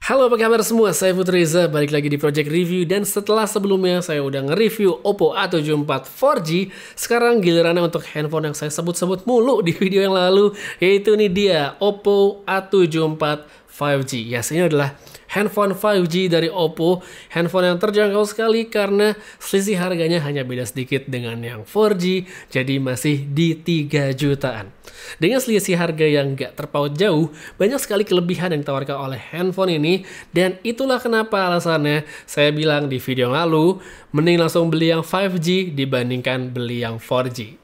Halo, apa kabar semua? Saya Putri Reza, balik lagi di Project Review. Dan setelah sebelumnya saya udah nge-review Oppo A74 4G, sekarang gilirannya untuk handphone yang saya sebut-sebut mulu di video yang lalu, yaitu ini dia, Oppo A74 5G. Yes, ini adalah handphone 5G dari Oppo, handphone yang terjangkau sekali karena selisih harganya hanya beda sedikit dengan yang 4G, jadi masih di 3 jutaan. Dengan selisih harga yang gak terpaut jauh, banyak sekali kelebihan yang ditawarkan oleh handphone ini, dan itulah kenapa alasannya saya bilang di video yang lalu, mending langsung beli yang 5G dibandingkan beli yang 4G.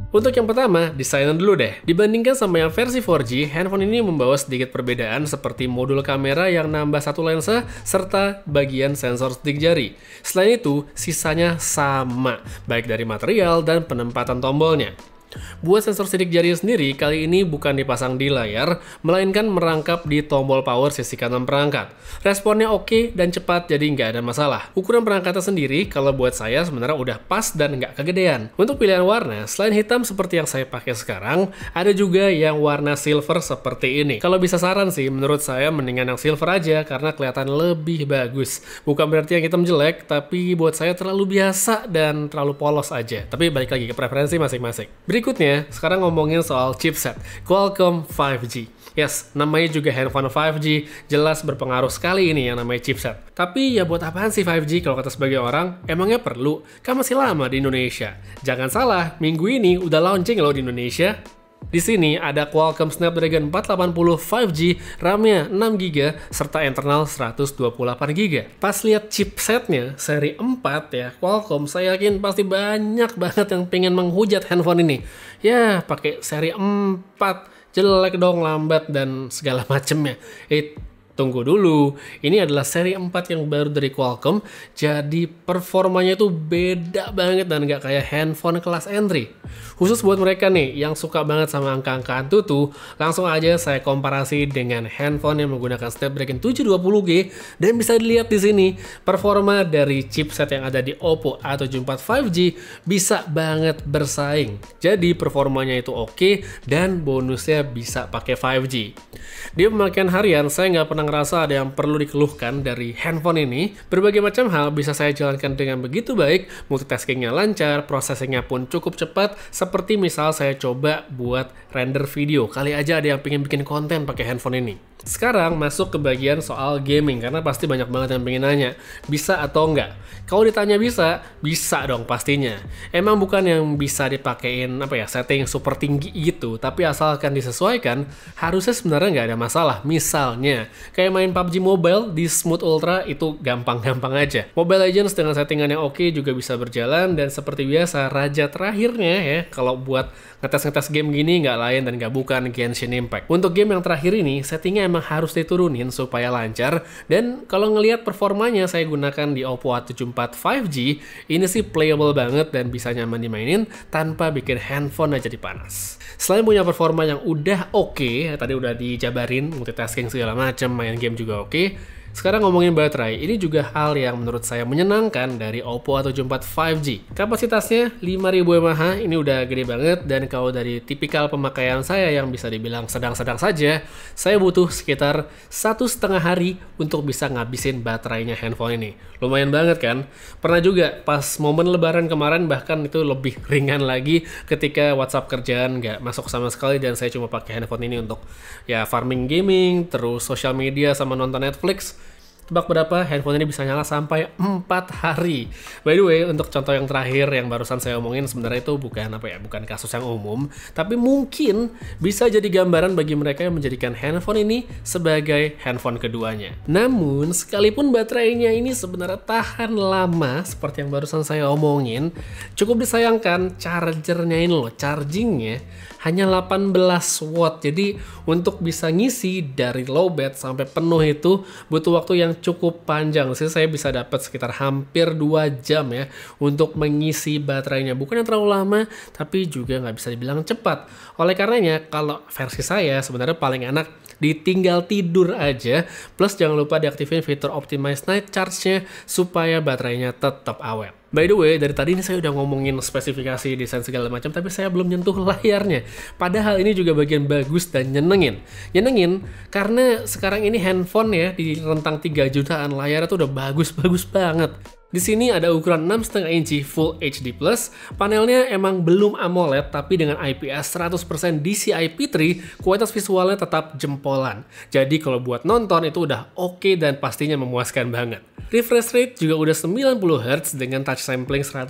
Untuk yang pertama, desainnya dulu deh. Dibandingkan sama yang versi 4G, handphone ini membawa sedikit perbedaan seperti modul kamera yang nambah satu lensa serta bagian sensor sidik jari. Selain itu, sisanya sama, baik dari material dan penempatan tombolnya. Buat sensor sidik jari sendiri, kali ini bukan dipasang di layar, melainkan merangkap di tombol power sisi kanan perangkat. Responnya oke dan cepat, jadi nggak ada masalah. Ukuran perangkatnya sendiri, kalau buat saya sebenarnya udah pas dan nggak kegedean. Untuk pilihan warna, selain hitam seperti yang saya pakai sekarang, ada juga yang warna silver seperti ini. Kalau bisa saran sih, menurut saya mendingan yang silver aja, karena kelihatan lebih bagus. Bukan berarti yang hitam jelek, tapi buat saya terlalu biasa dan terlalu polos aja. Tapi balik lagi ke preferensi masing-masing. Berikutnya, sekarang ngomongin soal chipset, Qualcomm 5G. Yes, namanya juga handphone 5G, jelas berpengaruh sekali ini yang namanya chipset. Tapi ya buat apaan sih 5G kalau kata sebagai orang? Emangnya perlu? Kan masih lama di Indonesia. Jangan salah, minggu ini udah launching loh di Indonesia. Di sini ada Qualcomm Snapdragon 480 5G, RAM-nya 6GB, serta internal 128GB. Pas lihat chipsetnya, seri 4 ya, Qualcomm, saya yakin pasti banyak banget yang pengen menghujat handphone ini. Ya, pakai seri 4, jelek dong, lambat, dan segala macemnya. Tunggu dulu, ini adalah seri 4 yang baru dari Qualcomm, jadi performanya itu beda banget dan nggak kayak handphone kelas entry. Khusus buat mereka nih yang suka banget sama angka-angkaan tuh, langsung aja saya komparasi dengan handphone yang menggunakan Snapdragon 720G, dan bisa dilihat di sini performa dari chipset yang ada di Oppo A74 5G bisa banget bersaing. Jadi performanya itu oke dan bonusnya bisa pakai 5G. Di pemakaian harian saya nggak pernah ngerasa ada yang perlu dikeluhkan dari handphone ini. Berbagai macam hal bisa saya jalankan dengan begitu baik, multitaskingnya lancar, processingnya pun cukup cepat, seperti misal saya coba buat render video. Kali aja ada yang pengen bikin konten pakai handphone ini. Sekarang masuk ke bagian soal gaming, karena pasti banyak banget yang pengen nanya, bisa atau enggak? Kalau ditanya bisa dong pastinya. Emang bukan yang bisa dipakein setting super tinggi gitu, tapi asalkan disesuaikan, harusnya sebenarnya nggak ada masalah. Misalnya, kayak main PUBG Mobile di Smooth Ultra itu gampang-gampang aja. Mobile Legends dengan settingan yang oke juga bisa berjalan, dan seperti biasa, raja terakhirnya ya, kalau buat ngetes-ngetes game gini nggak lain dan nggak bukan Genshin Impact. Untuk game yang terakhir ini, settingnya emang harus diturunin supaya lancar, dan kalau ngelihat performanya saya gunakan di Oppo A74 5G, ini sih playable banget dan bisa nyaman dimainin tanpa bikin handphone aja jadi panas. Selain punya performa yang udah oke, tadi udah dijabarin, multitasking segala macam, main game juga oke. Sekarang ngomongin baterai, ini juga hal yang menurut saya menyenangkan dari Oppo A74 5G. Kapasitasnya 5000 mAh, ini udah gede banget, dan kalau dari tipikal pemakaian saya yang bisa dibilang sedang-sedang saja, saya butuh sekitar 1,5 hari untuk bisa ngabisin baterainya handphone ini. Lumayan banget kan? Pernah juga pas momen lebaran kemarin, bahkan itu lebih ringan lagi ketika WhatsApp kerjaan nggak masuk sama sekali dan saya cuma pakai handphone ini untuk ya farming gaming, terus sosial media sama nonton Netflix. Tebak berapa handphone ini bisa nyala sampai 4 hari. By the way, untuk contoh yang terakhir yang barusan saya omongin, sebenarnya itu bukan kasus yang umum, tapi mungkin bisa jadi gambaran bagi mereka yang menjadikan handphone ini sebagai handphone keduanya. Namun, sekalipun baterainya ini sebenarnya tahan lama seperti yang barusan saya omongin, cukup disayangkan chargernya ini loh, chargingnya hanya 18 watt. Jadi untuk bisa ngisi dari low bat sampai penuh itu butuh waktu yang cukup panjang sih. Saya bisa dapat sekitar hampir 2 jam ya untuk mengisi baterainya. Bukan yang terlalu lama, tapi juga nggak bisa dibilang cepat. Oleh karenanya, kalau versi saya sebenarnya paling enak ditinggal tidur aja. Plus jangan lupa diaktifin fitur Optimize Night Charge-nya supaya baterainya tetap awet. By the way, dari tadi ini saya udah ngomongin spesifikasi desain segala macam, tapi saya belum nyentuh layarnya. Padahal ini juga bagian bagus dan nyenengin. Nyenengin karena sekarang ini handphone ya di rentang 3 jutaan layarnya tuh udah bagus-bagus banget. Di sini ada ukuran 6,5 inci Full HD+, panelnya emang belum AMOLED, tapi dengan IPS 100% DCI-P3, kualitas visualnya tetap jempolan. Jadi kalau buat nonton itu udah oke dan pastinya memuaskan banget. Refresh rate juga udah 90Hz dengan touch sampling 180,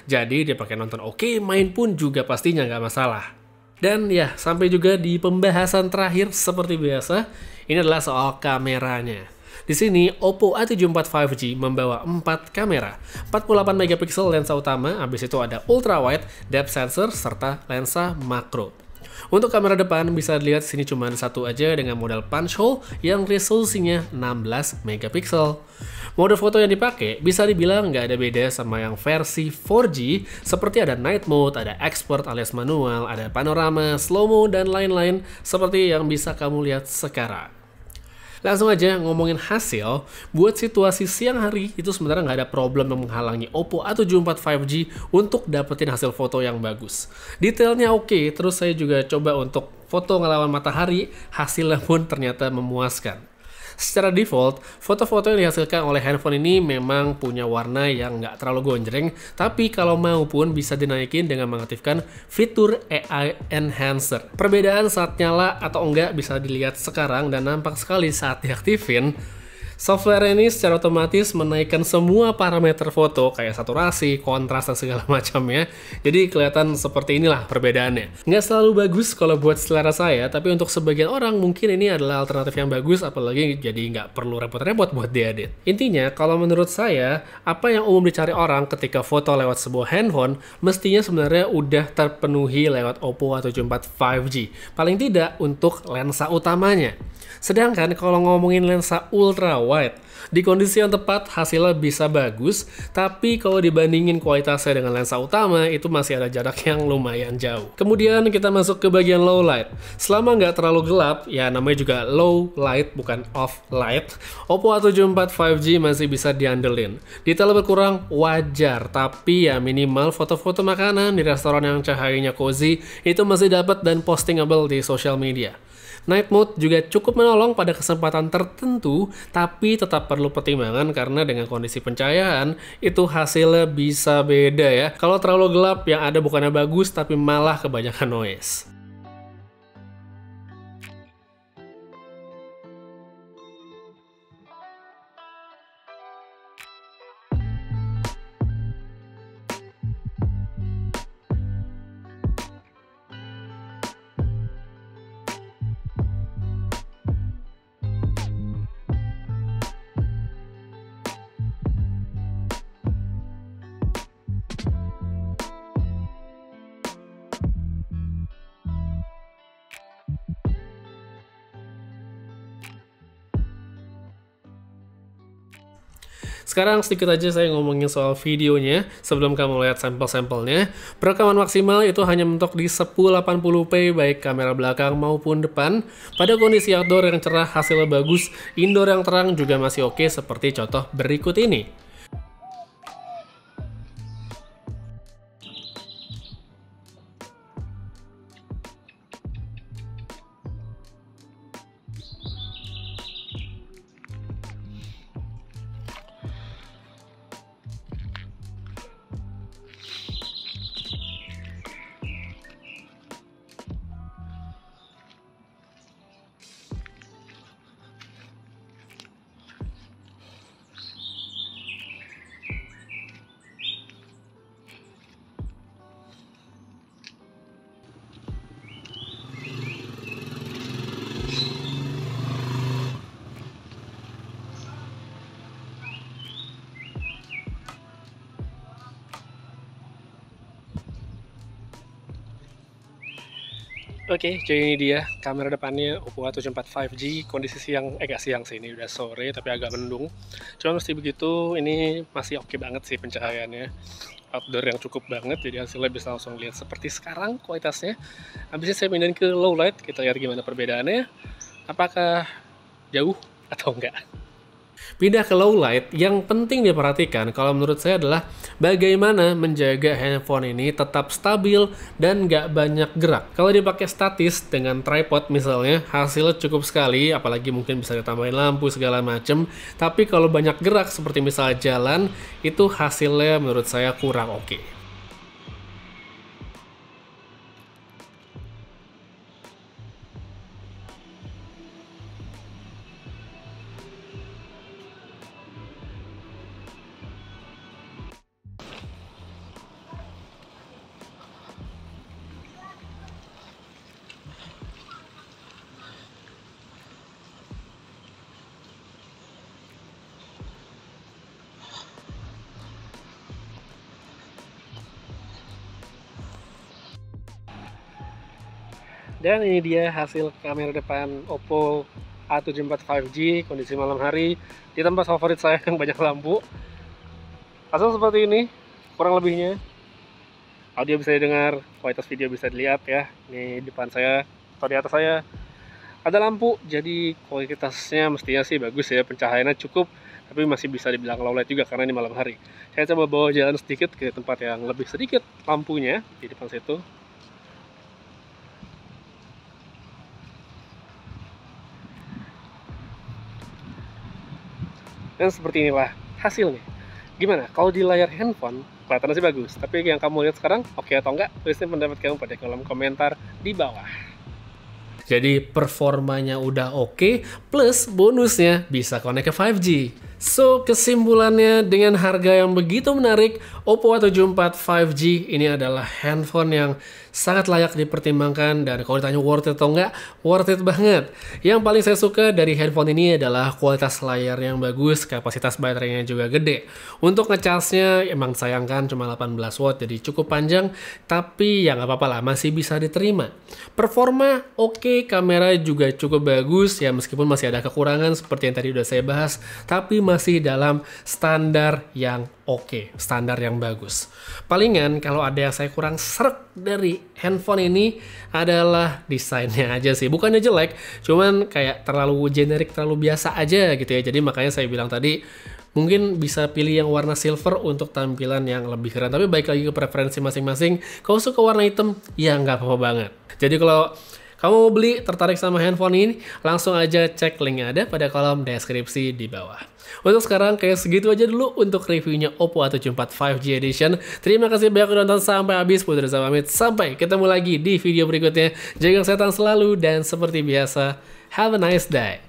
jadi dia pakai nonton oke, main pun juga pastinya nggak masalah. Dan ya, sampai juga di pembahasan terakhir seperti biasa, ini adalah soal kameranya. Di sini, Oppo A74 5G membawa 4 kamera, 48 megapiksel lensa utama, habis itu ada ultra wide, depth sensor, serta lensa makro. Untuk kamera depan bisa dilihat sini cuma satu aja dengan model punch hole yang resolusinya 16 megapiksel. Mode foto yang dipakai bisa dibilang nggak ada beda sama yang versi 4G, seperti ada night mode, ada expert alias manual, ada panorama, slow-mo, dan lain-lain seperti yang bisa kamu lihat sekarang. Langsung aja ngomongin hasil, buat situasi siang hari itu sebenarnya nggak ada problem yang menghalangi Oppo A74 5G untuk dapetin hasil foto yang bagus. Detailnya oke, terus saya juga coba untuk foto ngelawan matahari, hasilnya pun ternyata memuaskan. Secara default, foto-foto yang dihasilkan oleh handphone ini memang punya warna yang nggak terlalu gonjreng, tapi kalau mau pun bisa dinaikin dengan mengaktifkan fitur AI Enhancer. Perbedaan saat nyala atau enggak bisa dilihat sekarang dan nampak sekali saat diaktifin. Software ini secara otomatis menaikkan semua parameter foto kayak saturasi, kontras, dan segala macamnya. Jadi kelihatan seperti inilah perbedaannya. Nggak selalu bagus kalau buat selera saya, tapi untuk sebagian orang mungkin ini adalah alternatif yang bagus, apalagi jadi nggak perlu repot-repot buat diedit. Intinya, kalau menurut saya, apa yang umum dicari orang ketika foto lewat sebuah handphone, mestinya sebenarnya udah terpenuhi lewat Oppo A74 5G. Paling tidak untuk lensa utamanya. Sedangkan kalau ngomongin lensa ultra wide, di kondisi yang tepat hasilnya bisa bagus, tapi kalau dibandingin kualitasnya dengan lensa utama, itu masih ada jarak yang lumayan jauh. Kemudian kita masuk ke bagian low light. Selama nggak terlalu gelap, ya namanya juga low light bukan off light, Oppo A74 5G masih bisa diandelin. Detail berkurang wajar, tapi ya minimal foto-foto makanan di restoran yang cahayanya cozy itu masih dapat dan postingable di social media. Night mode juga cukup menolong pada kesempatan tertentu, tapi tetap perlu pertimbangan karena dengan kondisi pencahayaan, itu hasilnya bisa beda ya. Kalau terlalu gelap, yang ada bukannya bagus, tapi malah kebanyakan noise. Sekarang sedikit aja saya ngomongin soal videonya sebelum kamu lihat sampel-sampelnya. Perekaman maksimal itu hanya mentok di 1080p baik kamera belakang maupun depan. Pada kondisi outdoor yang cerah hasilnya bagus, indoor yang terang juga masih oke seperti contoh berikut ini. Oke, jadi ini dia kamera depannya Oppo A74 5G. Kondisi siang, nggak siang sih, ini udah sore tapi agak mendung. Cuma mesti begitu, ini masih oke banget sih pencahayaannya. Outdoor yang cukup banget, jadi hasilnya bisa langsung lihat seperti sekarang kualitasnya. Habisnya saya pindahin ke low light, kita lihat gimana perbedaannya. Apakah jauh atau enggak. Pindah ke low light, yang penting diperhatikan kalau menurut saya adalah bagaimana menjaga handphone ini tetap stabil dan nggak banyak gerak. Kalau dipakai statis dengan tripod misalnya, hasilnya cukup sekali, apalagi mungkin bisa ditambahin lampu segala macem. Tapi kalau banyak gerak seperti misalnya jalan, itu hasilnya menurut saya kurang oke. Dan ini dia hasil kamera depan Oppo A74 5G kondisi malam hari di tempat favorit saya yang banyak lampu. Hasil seperti ini kurang lebihnya. Audio bisa didengar, kualitas video bisa dilihat ya. Ini depan saya atau di atas saya ada lampu, jadi kualitasnya mestinya sih bagus ya, pencahayaannya cukup, tapi masih bisa dibilang low light juga karena ini malam hari. Saya coba bawa jalan sedikit ke tempat yang lebih sedikit lampunya di depan situ. Dan seperti inilah hasilnya. Gimana? Kalau di layar handphone, kelihatannya sih bagus. Tapi yang kamu lihat sekarang, oke atau enggak? Tulisnya pendapat kamu pada kolom komentar di bawah. Jadi performanya udah oke, plus bonusnya bisa connect ke 5G. So, kesimpulannya dengan harga yang begitu menarik, Oppo A74 5G ini adalah handphone yang sangat layak dipertimbangkan, dan kalau ditanya worth it atau enggak, worth it banget. Yang paling saya suka dari handphone ini adalah kualitas layar yang bagus, kapasitas baterainya juga gede. Untuk ngecasnya emang sayangkan cuma 18 watt, jadi cukup panjang, tapi ya nggak apa-apa lah, masih bisa diterima. Performa oke, kamera juga cukup bagus, ya meskipun masih ada kekurangan seperti yang tadi udah saya bahas, tapi masih dalam standar yang oke, standar yang bagus. Palingan kalau ada yang saya kurang srek dari handphone ini adalah desainnya aja sih. Bukannya jelek, cuman kayak terlalu generik, terlalu biasa aja gitu ya. Jadi makanya saya bilang tadi, mungkin bisa pilih yang warna silver untuk tampilan yang lebih keren. Tapi baik lagi ke preferensi masing-masing. Kalau suka warna hitam, ya nggak apa-apa banget. Jadi kalau kamu mau beli, tertarik sama handphone ini, langsung aja cek linknya ada pada kolom deskripsi di bawah. Untuk sekarang kayak segitu aja dulu untuk reviewnya Oppo A74 5G Edition. Terima kasih banyak udah nonton sampai habis. Putri pamit, sampai ketemu lagi di video berikutnya. Jaga kesehatan selalu dan seperti biasa, have a nice day.